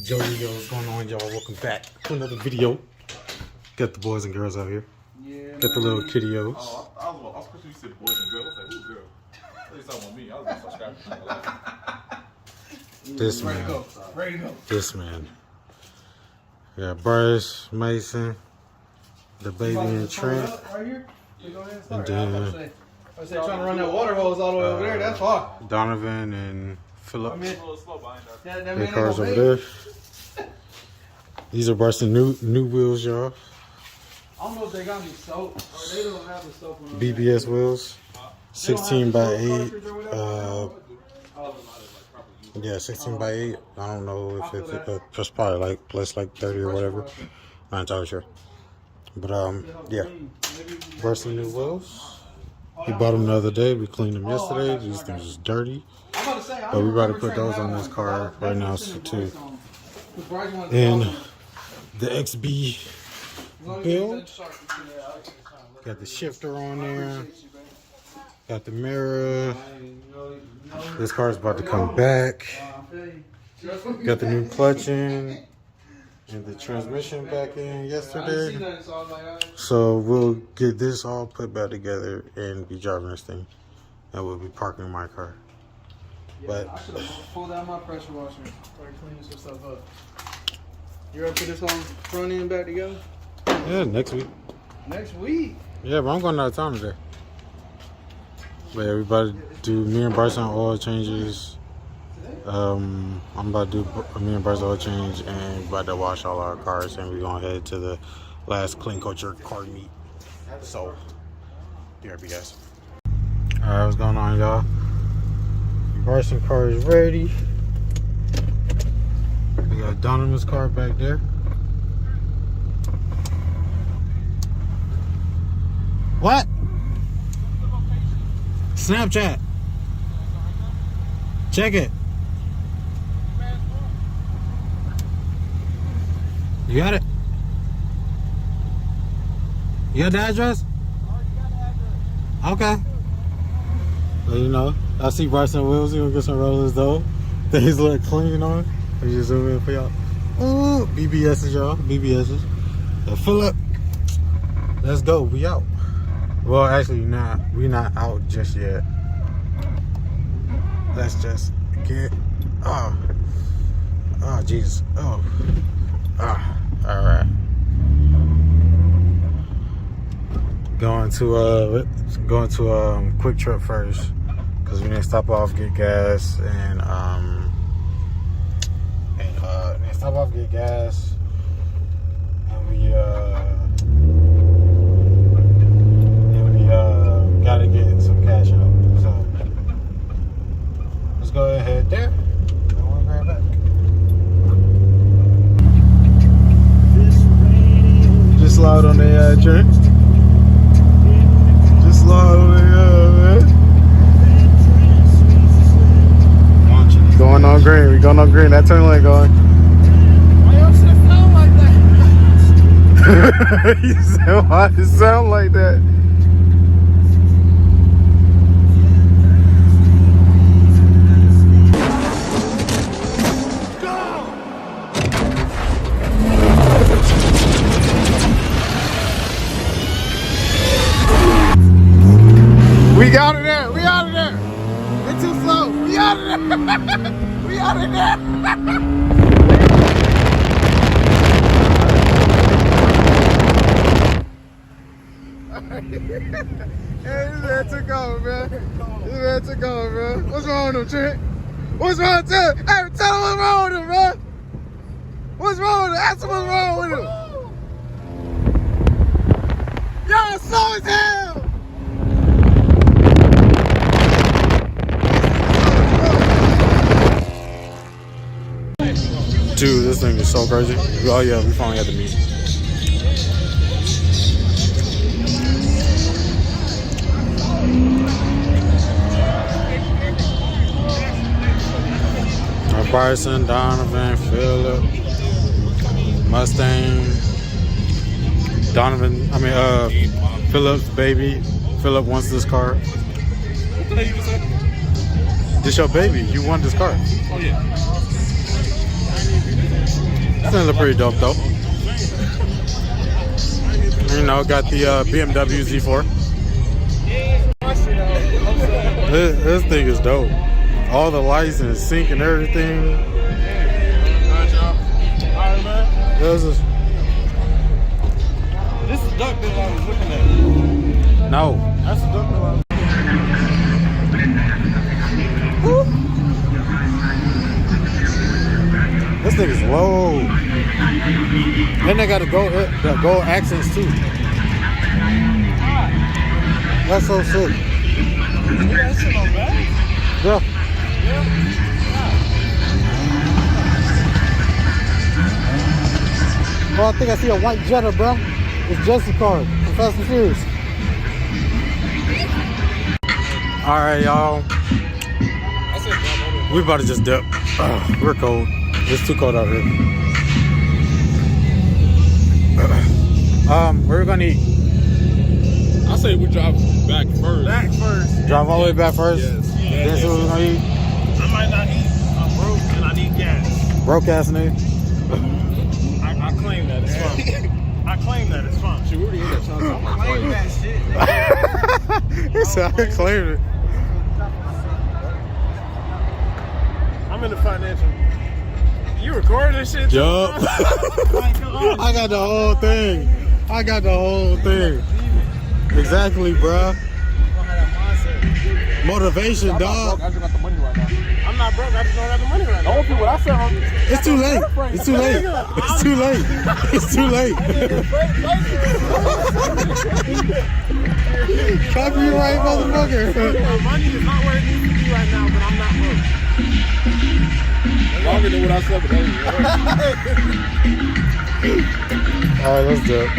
Yo, what's going on, y'all? Welcome back to another video. Got the boys and girls out here. Yeah. Got the little kiddios. Oh, I was supposed to say boys and girls. I was like, who's girl? I thought you talking about me. I was going to subscribe to This Ready man. to go. Ready to go. This man. Yeah, Bryce, Mason, the baby and Trent. Right here? Go ahead and And start. then I was trying to run that water hose all the way over there. That's far. Donovan and Philip. a little slow behind us. That Their man ain't cars gonna over make it. there. These are Bryce's new wheels, y'all. I don't know if they got any soap or they don't have the soap on them. BBS wheels. 16 by 8. Yeah, 16 by 8. I don't know if it's probably like plus like 30 or whatever. Not entirely sure. But yeah. Bryce's new wheels. He bought them the other day. We cleaned them yesterday. These things is dirty. But we about to put those on this car right now too. And the XB build. Got the shifter on there. Got the mirror. This car is about to come back. Got the new clutch in. And the transmission back in yesterday. So we'll get this all put back together and be driving this thing. And we'll be parking my car. But I should have pulled out my pressure washer or cleaning some stuff up. You ready to put this on front end back together? yeah, next week. Next week. Yeah, but I'm going out of town today. But everybody do me and Bryce on oil changes. I'm about to do me and Bryce oil change and about to wash all our cars, and we're gonna head to the last clean culture car meet. So, BRB guys. Alright, what's going on, y'all? Bryce's car is ready. We got Donovan's car back there. What? Snapchat. Check it. You got it? You got the address? Okay. Well, you know, I see Bryson wheels. You gonna get some rollers though. Things look clean on. We just zoom in for y'all. Ooh, BBS's, y'all. BBS's. So Philip, let's go. We out. Well, actually, not. We not out just yet. Let's just get. Oh, Jesus. Oh. All right. Going to Quick Trip first because we need to stop off, get gas, and we gotta get some cash out. So let's go ahead there. And we'll grab back. Just slide on the Trent. Just slide on the man. Going on green. We going on green. That turn lane going. Why y'all shit sound like that? You said, why it sound like that? We out of there. We out of there. It's too slow. We out of there. We out of there. Hey, this man took off, man. This man took off, man. What's wrong with him, Trent? What's wrong with him? Hey, tell him what's wrong with him, man. What's wrong with him? Ask him what's wrong with him. Y'all slow as hell. Dude, this thing is so crazy. Oh yeah, we finally got the meet. Bryson, Donovan, Philip, Mustang, Philip's baby. Philip wants this car. What the hell you just said? This your baby. You want this car. Oh, yeah. Still look pretty dope though. You know, got the BMW Z4. This thing is dope. All the lights and sync and everything. This is duck bill I was looking at. No. That's the duck bill I was This thing is low. And they got the gold accents too. That's so sick. that shit on back? Yeah. Oh, I think I see a white Jetta, bro. It's Jesse's car from Fast and Furious. All right, y'all. We about to just dip. We're cold. It's too cold out here. Where we gonna eat? I say we drive back first. Drive all the way back first? Yes. Then see what we're gonna eat? I might not eat. I'm broke and I need gas. Broke ass nigga. I claim that. It's fun. I claim that. It's fun. She already ate that time. I'm gonna claim that shit. He said I claimed it. I'm in the financial. You recording this shit? Yup. I got the whole thing. Exactly, bruh. Motivation, dog. I just got the money right now. I'm not broke. I just don't have the money right now. Don't do what I said. It's too late. It's too late. It's too late. It's too late. Copyright, motherfucker. My money is not where it needs to be right now, but I'm not broke. Longer than what I said, but All right, let's do it.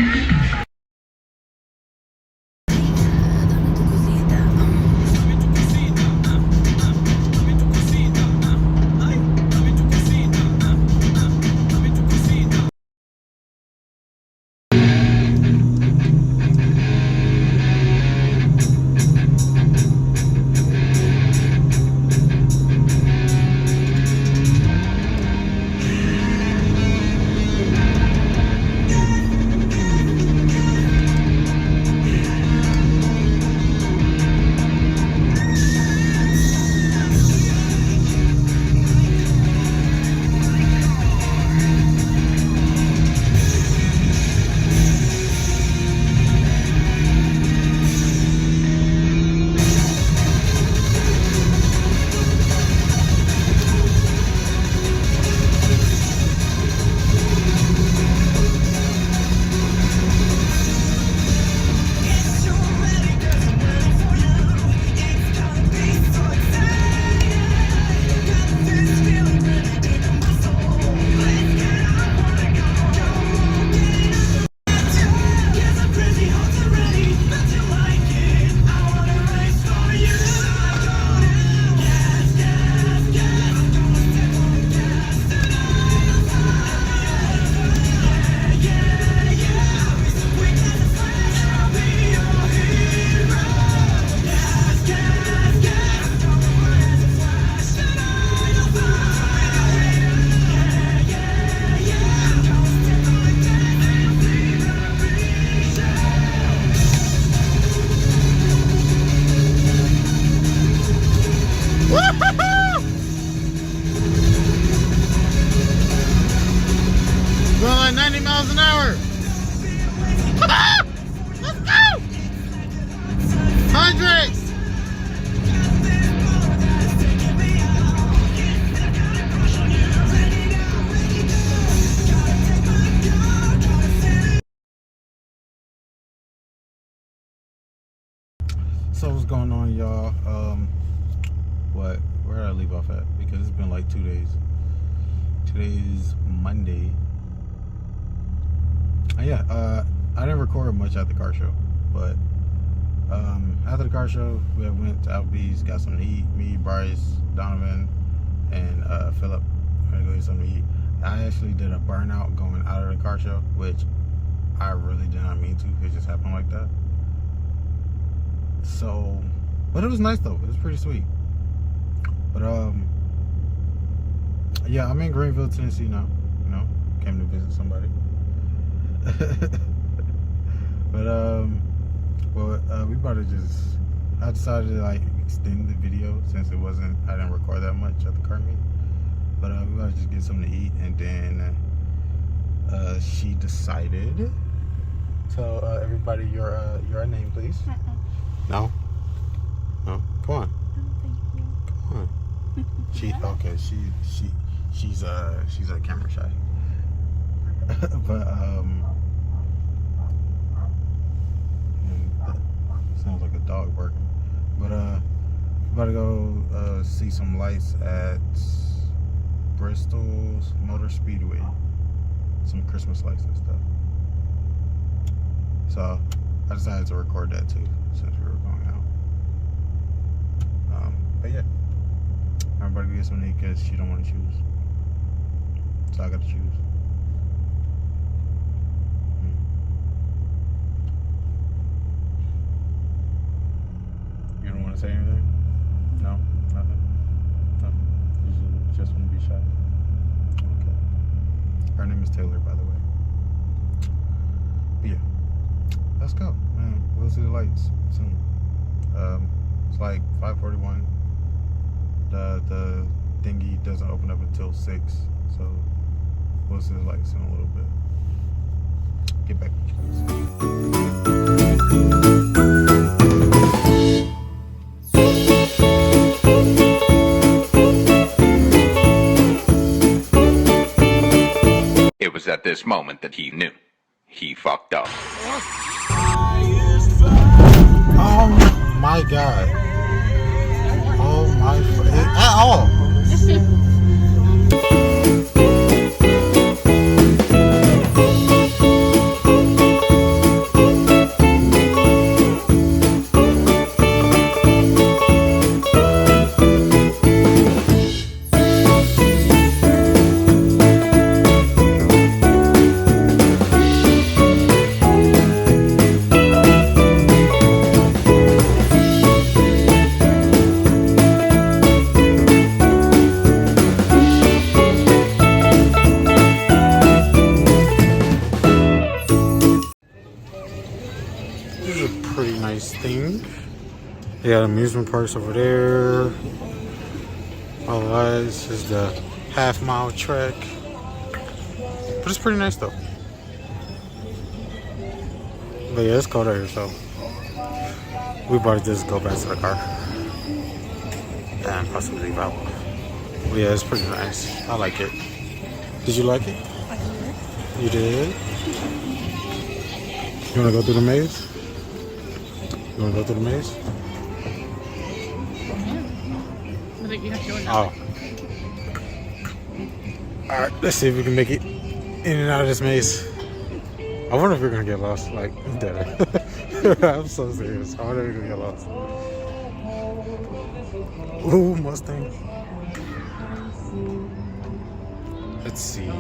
Going like 90 miles an hour. Come on! Let's go! 100! So what's going on, y'all? Where did I leave off at? Because it's been like 2 days. Today's Monday. I didn't record much at the car show, but after the car show, we went to Applebee's, got something to eat. Me, Bryce, Donovan, and Philip. We're gonna go get something to eat. I actually did a burnout going out of the car show, which I really did not mean to. It just happened like that. So, but it was nice though. It was pretty sweet. But yeah, I'm in Greenville, Tennessee now. You know, came to visit somebody. But we about to just. I decided to like extend the video since I didn't record that much at the car meet. But we about to just get something to eat, and then she decided. Tell everybody your name, please. No. No. Come on. Come on. She's camera shy. But sounds like a dog barking. But we're about to go see some lights at Bristol's Motor Speedway. Some Christmas lights and stuff. So I decided to record that too since we were going out. But yeah, I'm about to get something to eat because she don't want to choose. So I got to choose. You don't want to say anything? No? Nothing? Nothing? You just want to be shy? Okay. Her name is Taylor, by the way. But yeah. Let's go, man. We'll see the lights soon. It's like 5:41. The dinghy doesn't open up until 6, so we'll see the lights in a little bit. Get back to you It was at this moment that he knew. He fucked up. Oh my god. Oh my. At all. Pretty nice thing. They got amusement parks over there. Otherwise, is the half-mile trek. But it's pretty nice though. But yeah, it's cold out here, so we about to just go back to the car and possibly leave out. But yeah, it's pretty nice. I like it. Did you like it? I did. You did? You wanna go through the maze? You want to go through the maze? I think you have to go in that Oh. way. Alright, let's see if we can make it in and out of this maze. I wonder if we're going to get lost. Like, dead. I'm so serious. I wonder if we're going to get lost. Ooh, Mustang. Let's see.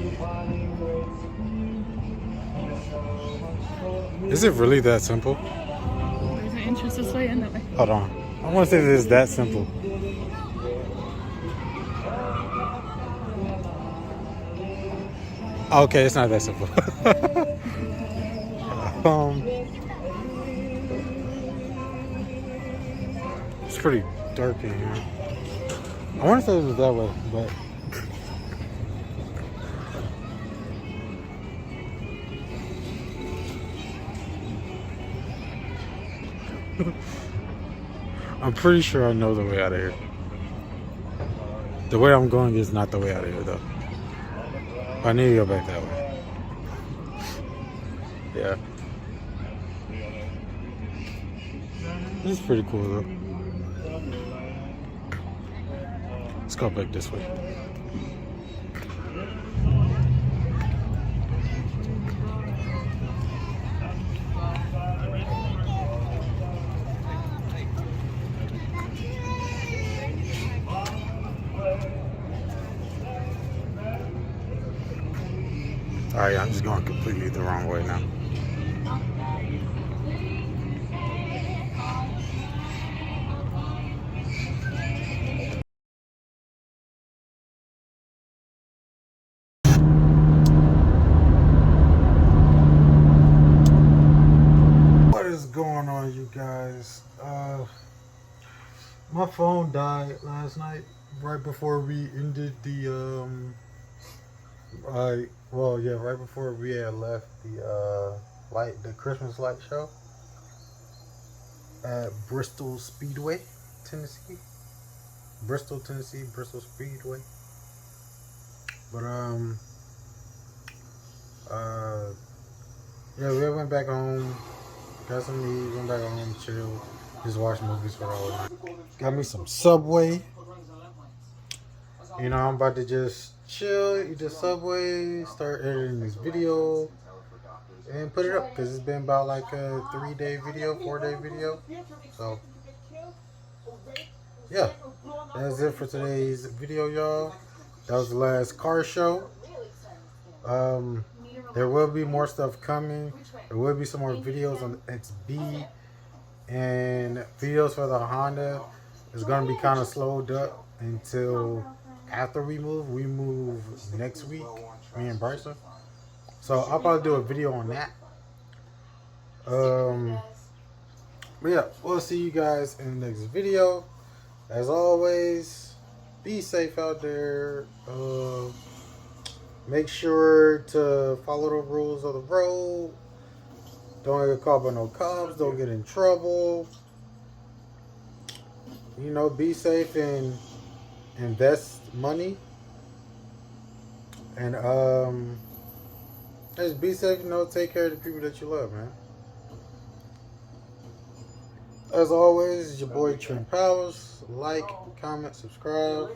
Is it really that simple? There's an entrance this way and that way. Hold on. I want to say that it's that simple. Okay, it's not that simple. It's pretty dark in here. I want to say it was that way, but I'm pretty sure I know the way out of here. The way I'm going is not the way out of here, though. I need to go back that way. Yeah. This is pretty cool, though. Let's go back this way. Alright, I'm just going completely the wrong way now. My phone died last night, right before we ended the right before we had left the Christmas light show at Bristol Speedway, Tennessee. Bristol, Tennessee, Bristol Speedway. But yeah, we went back home, got some meat, went back home, chill, just watch movies for all night. Got me some Subway. You know, I'm about to just chill, eat the Subway, start editing this video, and put it up, because it's been about like a 3-day video, 4-day video. So, yeah, that's it for today's video, y'all. That was the last car show. There will be more stuff coming. There will be some more videos on the XB, and videos for the Honda is going to be kind of slowed up until after we move. We move next week, me and Bryson. So I'll probably do a video on that. But yeah, we'll see you guys in the next video. As always, be safe out there. Make sure to follow the rules of the road. Don't get caught by no cops. Don't get in trouble. You know, be safe and invest money. And just be safe. You know, take care of the people that you love, man. As always, it's your boy Trent Powers. Like, comment, subscribe,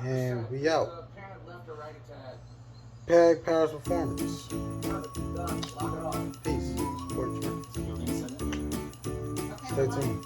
and we out. Pag Powers Performance. Peace. Support Trent. Stay tuned.